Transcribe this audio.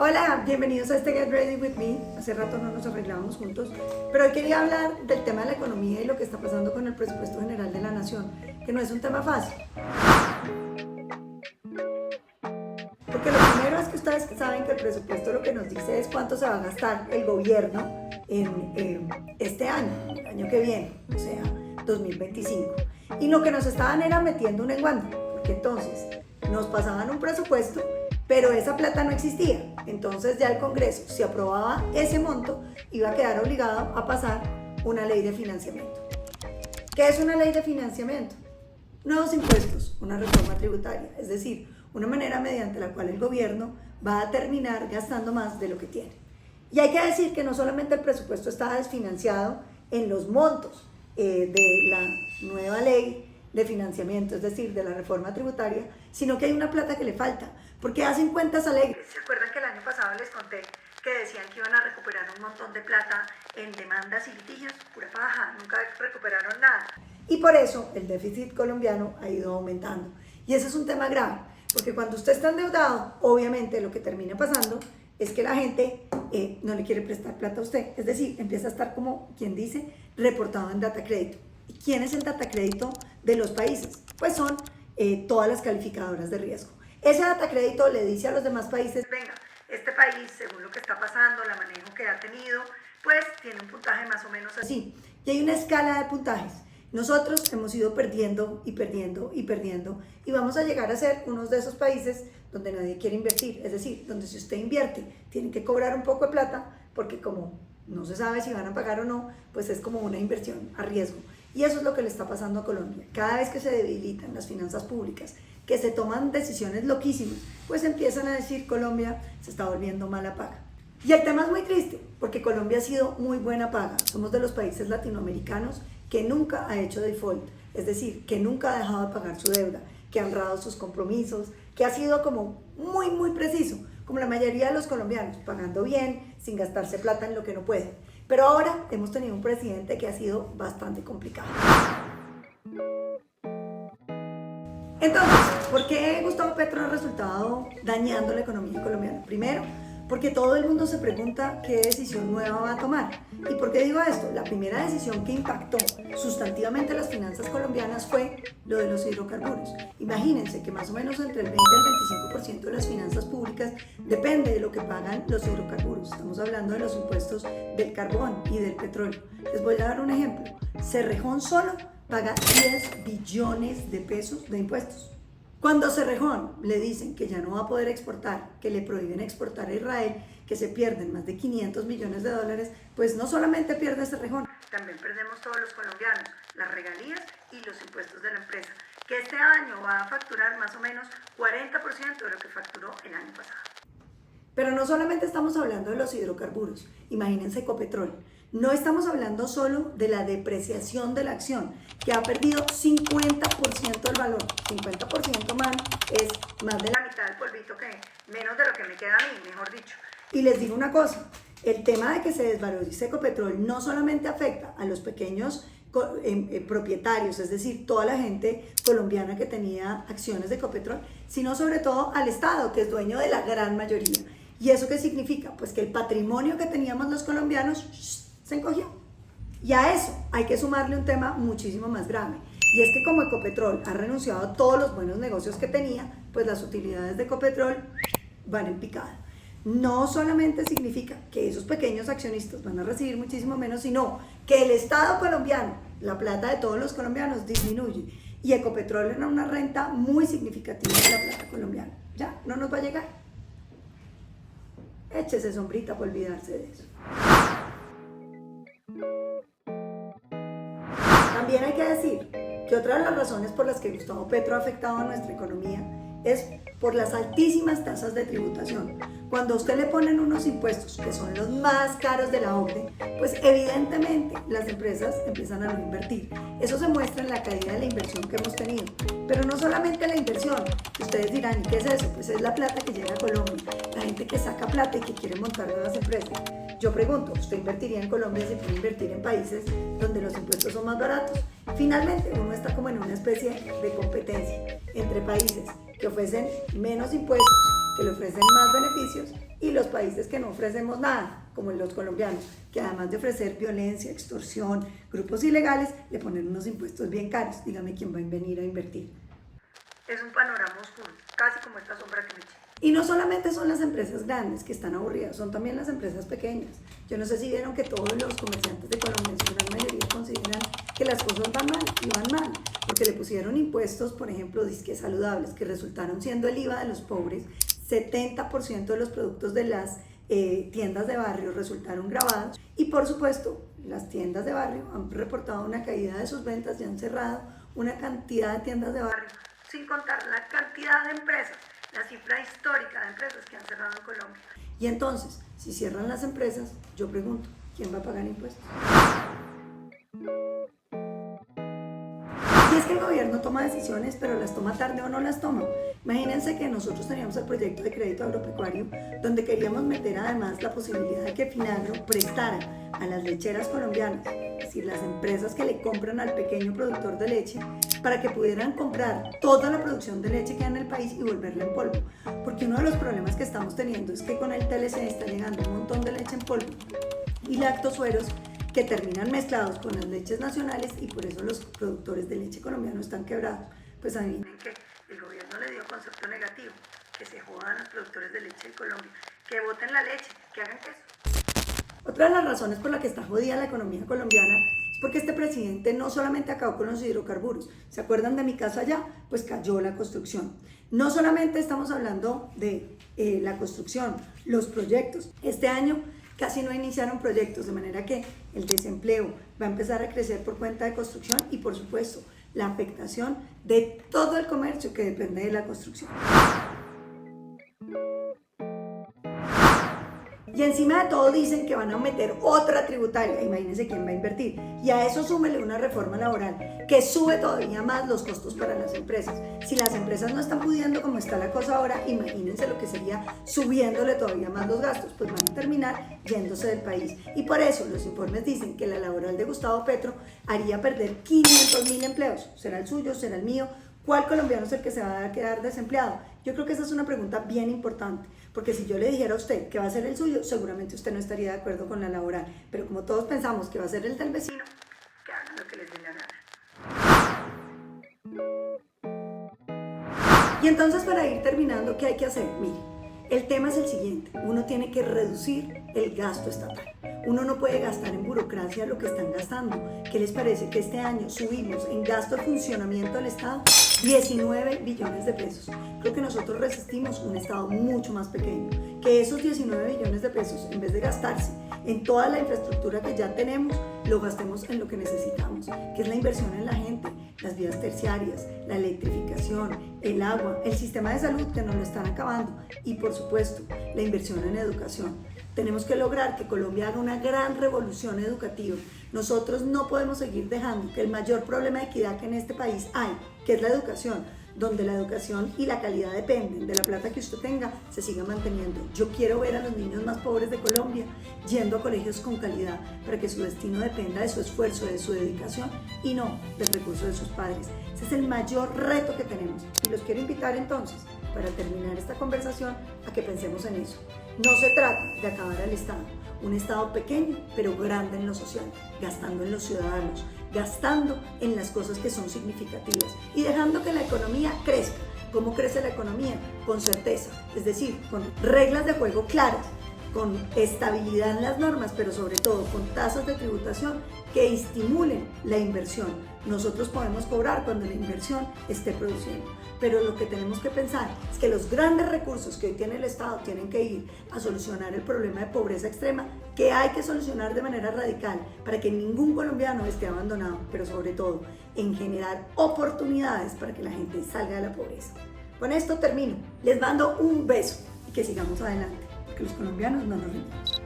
Hola, bienvenidos a este Get Ready With Me. Hace rato no nos arreglábamos juntos, pero hoy quería hablar del tema de la economía y lo que está pasando con el presupuesto general de la nación, que no es un tema fácil. Porque lo primero es que ustedes saben que el presupuesto lo que nos dice es cuánto se va a gastar el gobierno en este año, el año que viene, o sea, 2025. Y lo que nos estaban era metiendo un enguante, porque entonces nos pasaban un presupuesto, pero esa plata no existía. Entonces ya el Congreso, si aprobaba ese monto, iba a quedar obligado a pasar una ley de financiamiento. ¿Qué es una ley de financiamiento? Nuevos impuestos, una reforma tributaria, es decir, una manera mediante la cual el gobierno va a terminar gastando más de lo que tiene. Y hay que decir que no solamente el presupuesto está desfinanciado en los montos de la nueva ley de financiamiento, es decir, de la reforma tributaria, sino que hay una plata que le falta, porque hacen cuentas alegres. ¿Se acuerdan que el año pasado les conté que decían que iban a recuperar un montón de plata en demandas y litigios? Pura paja, nunca recuperaron nada. Y por eso el déficit colombiano ha ido aumentando. Y ese es un tema grave, porque cuando usted está endeudado, obviamente lo que termina pasando es que la gente no le quiere prestar plata a usted. Es decir, empieza a estar como quien dice, reportado en data crédito. ¿Y quién es el data crédito de los países? Pues son todas las calificadoras de riesgo. Ese data crédito le dice a los demás países, venga, este país, según lo que está pasando, la manejo que ha tenido, pues tiene un puntaje más o menos así. Y hay una escala de puntajes. Nosotros hemos ido perdiendo y perdiendo y perdiendo y vamos a llegar a ser unos de esos países donde nadie quiere invertir. Es decir, donde si usted invierte, tiene que cobrar un poco de plata porque como no se sabe si van a pagar o no, pues es como una inversión a riesgo. Y eso es lo que le está pasando a Colombia. Cada vez que se debilitan las finanzas públicas, que se toman decisiones loquísimas, pues empiezan a decir Colombia se está volviendo mala paga. Y el tema es muy triste, porque Colombia ha sido muy buena paga. Somos de los países latinoamericanos que nunca ha hecho default, es decir, que nunca ha dejado de pagar su deuda, que ha honrado sus compromisos, que ha sido como muy preciso, como la mayoría de los colombianos, pagando bien, sin gastarse plata en lo que no puede. Pero ahora hemos tenido un presidente que ha sido bastante complicado. Entonces, ¿por qué Gustavo Petro ha resultado dañando la economía colombiana? Primero, porque todo el mundo se pregunta qué decisión nueva va a tomar. ¿Y por qué digo esto? La primera decisión que impactó sustantivamente las finanzas colombianas fue lo de los hidrocarburos. Imagínense que más o menos entre el 20 y el 25% de las finanzas públicas depende de lo que pagan los hidrocarburos. Estamos hablando de los impuestos del carbón y del petróleo. Les voy a dar un ejemplo. Cerrejón solo paga 10 billones de pesos de impuestos. Cuando Cerrejón le dicen que ya no va a poder exportar, que le prohíben exportar a Israel, que se pierden más de 500 millones de dólares, pues no solamente pierde Cerrejón, también perdemos todos los colombianos, las regalías y los impuestos de la empresa, que este año va a facturar más o menos 40% de lo que facturó el año pasado. Pero no solamente estamos hablando de los hidrocarburos, imagínense Ecopetrol. No estamos hablando solo de la depreciación de la acción, que ha perdido 50% del valor. 50% más es más de la mitad del polvito que menos de lo que me queda a mí, mejor dicho. Y les digo una cosa, el tema de que se desvalorice Ecopetrol no solamente afecta a los pequeños propietarios, es decir, toda la gente colombiana que tenía acciones de Ecopetrol, sino sobre todo al Estado, que es dueño de la gran mayoría. ¿Y eso qué significa? Pues que el patrimonio que teníamos los colombianos se encogió. Y a eso hay que sumarle un tema muchísimo más grave. Y es que como Ecopetrol ha renunciado a todos los buenos negocios que tenía, pues las utilidades de Ecopetrol van en picada. No solamente significa que esos pequeños accionistas van a recibir muchísimo menos, sino que el Estado colombiano, la plata de todos los colombianos, disminuye. Y Ecopetrol era una renta muy significativa de la plata colombiana. Ya, no nos va a llegar. Échese sombrita para olvidarse de eso. También hay que decir que otra de las razones por las que Gustavo Petro ha afectado a nuestra economía es por las altísimas tasas de tributación. Cuando a usted le ponen unos impuestos que son los más caros de la OCDE, pues evidentemente las empresas empiezan a no invertir. Eso se muestra en la caída de la inversión que hemos tenido. Pero no solamente la inversión, ustedes dirán, ¿y qué es eso? Pues es la plata que llega a Colombia, la gente que saca plata y que quiere montar nuevas empresas. Yo pregunto, ¿usted invertiría en Colombia si puede invertir en países donde los impuestos son más baratos? Finalmente, uno está como en una especie de competencia entre países que ofrecen menos impuestos, que le ofrecen más beneficios, y los países que no ofrecemos nada, como los colombianos, que además de ofrecer violencia, extorsión, grupos ilegales, le ponen unos impuestos bien caros. Dígame quién va a venir a invertir. Es un panorama oscuro, casi como esta sombra que me eché. Y no solamente son las empresas grandes que están aburridas, son también las empresas pequeñas. Yo no sé si vieron que todos los comerciantes de Colombia, en su gran mayoría, consideran que las cosas van mal, y van mal, porque le pusieron impuestos, por ejemplo, disque saludables, que resultaron siendo el IVA de los pobres. 70% de los productos de las tiendas de barrio resultaron gravados, y por supuesto las tiendas de barrio han reportado una caída de sus ventas y han cerrado una cantidad de tiendas de barrio, sin contar la cantidad de empresas, la cifra histórica de empresas que han cerrado en Colombia. Y entonces, si cierran las empresas, yo pregunto, ¿quién va a pagar impuestos? Y es que el gobierno toma decisiones, pero las toma tarde o no las toma. Imagínense que nosotros teníamos el proyecto de crédito agropecuario, donde queríamos meter además la posibilidad de que Finagro prestara a las lecheras colombianas, es decir, las empresas que le compran al pequeño productor de leche, para que pudieran comprar toda la producción de leche que hay en el país y volverla en polvo. Porque uno de los problemas que estamos teniendo es que con el TLC está llegando un montón de leche en polvo y lactosueros que terminan mezclados con las leches nacionales, y por eso los productores de leche colombianos están quebrados. Pues adivinen que el gobierno le dio concepto negativo, que se jodan los productores de leche de Colombia, que boten la leche, que hagan queso. Otra de las razones por la que está jodida la economía colombiana es porque este presidente no solamente acabó con los hidrocarburos. ¿Se acuerdan de mi casa allá? Pues cayó la construcción. No solamente estamos hablando de la construcción, los proyectos. Este año casi no iniciaron proyectos, de manera que el desempleo va a empezar a crecer por cuenta de construcción, y por supuesto la afectación de todo el comercio que depende de la construcción. Y encima de todo dicen que van a meter otra tributaria. Imagínense quién va a invertir. Y a eso súmele una reforma laboral que sube todavía más los costos para las empresas. Si las empresas no están pudiendo como está la cosa ahora, imagínense lo que sería subiéndole todavía más los gastos. Pues van a terminar yéndose del país. Y por eso los informes dicen que la laboral de Gustavo Petro haría perder 500.000 empleos. ¿Será el suyo? ¿Será el mío? ¿Cuál colombiano es el que se va a quedar desempleado? Yo creo que esa es una pregunta bien importante, porque si yo le dijera a usted que va a ser el suyo, seguramente usted no estaría de acuerdo con la laboral, pero como todos pensamos que va a ser el del vecino, que hagan lo que les dé la gana. Y entonces, para ir terminando, ¿qué hay que hacer? Mire, el tema es el siguiente: uno tiene que reducir el gasto estatal. Uno no puede gastar en burocracia lo que están gastando. ¿Qué les parece que este año subimos en gasto de funcionamiento del Estado 19 billones de pesos? Creo que nosotros resistimos un Estado mucho más pequeño. Que esos 19 billones de pesos, en vez de gastarse en toda la infraestructura que ya tenemos, lo gastemos en lo que necesitamos, que es la inversión en la gente, las vías terciarias, la electrificación, el agua, el sistema de salud, que nos lo están acabando, y por supuesto la inversión en educación. Tenemos que lograr que Colombia haga una gran revolución educativa. Nosotros no podemos seguir dejando que el mayor problema de equidad que en este país hay, que es la educación, donde la educación y la calidad dependen de la plata que usted tenga, se siga manteniendo. Yo quiero ver a los niños más pobres de Colombia yendo a colegios con calidad, para que su destino dependa de su esfuerzo, de su dedicación, y no del recurso de sus padres. Ese es el mayor reto que tenemos, y los quiero invitar entonces, para terminar esta conversación, a que pensemos en eso. No se trata de acabar al Estado, un Estado pequeño pero grande en lo social, gastando en los ciudadanos, gastando en las cosas que son significativas y dejando que la economía crezca. ¿Cómo crece la economía? Con certeza, es decir, con reglas de juego claras, con estabilidad en las normas, pero sobre todo con tasas de tributación que estimulen la inversión. Nosotros podemos cobrar cuando la inversión esté produciendo, pero lo que tenemos que pensar es que los grandes recursos que hoy tiene el Estado tienen que ir a solucionar el problema de pobreza extrema, que hay que solucionar de manera radical para que ningún colombiano esté abandonado, pero sobre todo en generar oportunidades para que la gente salga de la pobreza. Con esto termino. Les mando un beso y que sigamos adelante, porque los colombianos no nos rendimos.